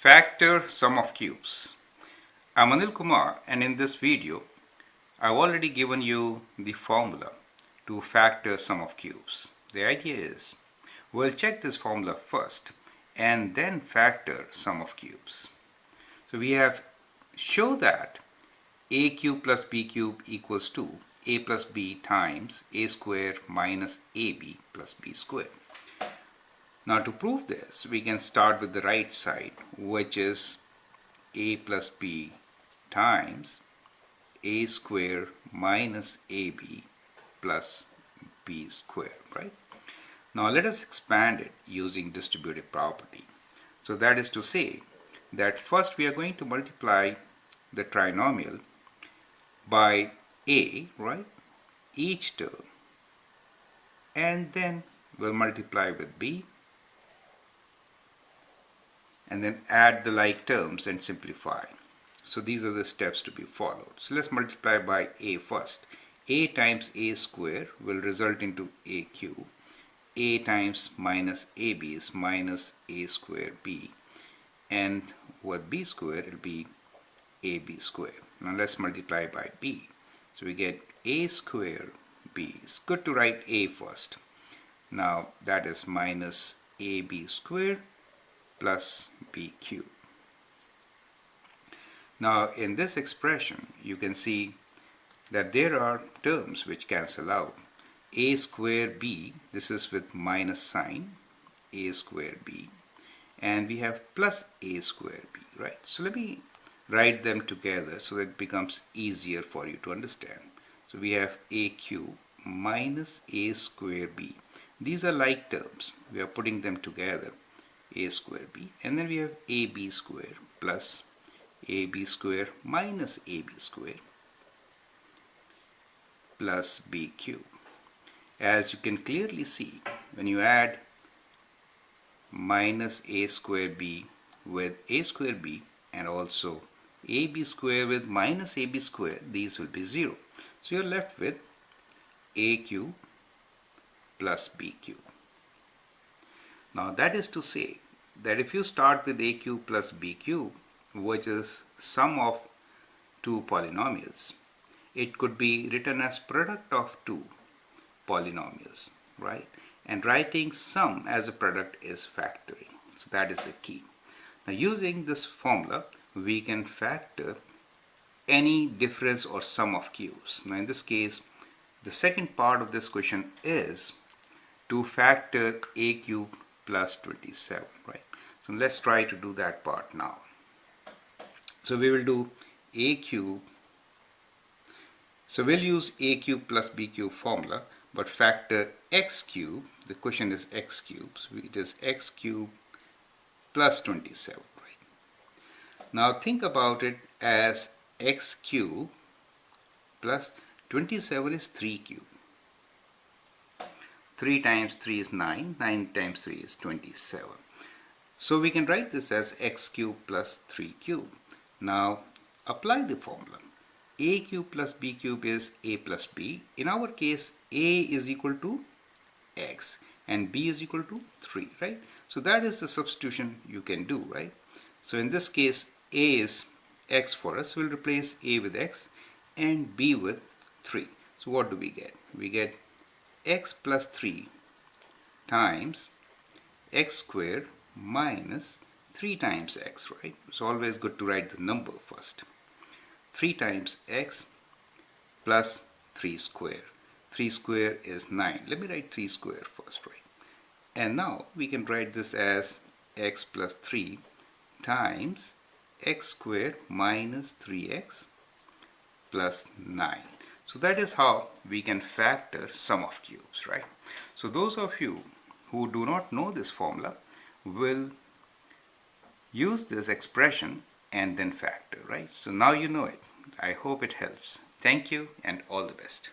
Factor sum of cubes. I'm Anil Kumar, and in this video I've already given you the formula to factor sum of cubes. The idea is we'll check this formula first and then factor sum of cubes. So we have show that a cube plus b cube equals to a plus b times a square minus ab plus b square. Now to prove this, we can start with the right side, which is a plus b times a square minus ab plus b square, right? Now let us expand it using distributive property. So that is to say that first we are going to multiply the trinomial by a, right, each term, and then we'll multiply with b, and then add the like terms and simplify. So these are the steps to be followed. So let's multiply by a first. A times a square will result into a cube. A times minus ab is minus a square b, and with b square it will be ab square. Now let's multiply by b. So we get a square b. It's good to write a first. Now that is minus ab square plus b cube. Now in this expression you can see that there are terms which cancel out. A square b, this is with minus sign, a square b, and we have plus a square b, right? So let me write them together so that it becomes easier for you to understand. So we have a cube minus a square b. These are like terms. We are putting them together, a square b, and then we have ab square plus ab square minus ab square plus b cube. As you can clearly see, when you add minus a square b with a square b and also ab square with minus ab square, these will be 0. So you're left with a cube plus b cube. Now that is to say that if you start with a cube plus b cube, which is sum of two polynomials, it could be written as product of two polynomials, right? And writing sum as a product is factoring. So that is the key. Now using this formula, we can factor any difference or sum of cubes. Now in this case, the second part of this question is to factor a cube plus 27, right? So let's try to do that part now. So we will do a cube. So we'll use a cube plus b cube formula, but factor x cube. The question is x cube. So it is x cube plus 27, right? Now think about it as x cube plus 27 is 3 cube. 3 times 3 is 9. 9 times 3 is 27. So we can write this as x cube plus 3 cube. Now apply the formula. A cube plus b cube is a plus b. In our case, a is equal to x and b is equal to 3, right? So that is the substitution you can do, right? So in this case, a is x for us. We'll replace a with x and b with 3. So what do we get? We get x plus 3 times x squared minus 3 times x, right? It's always good to write the number first. 3 times x plus 3 square. 3 square is 9. Let me write 3 square first, right? And now we can write this as x plus 3 times x square minus 3x plus 9. So that is how we can factor sum of cubes, right? So those of you who do not know this formula will use this expression and then factor, right? So now you know it. I hope it helps. Thank you and all the best.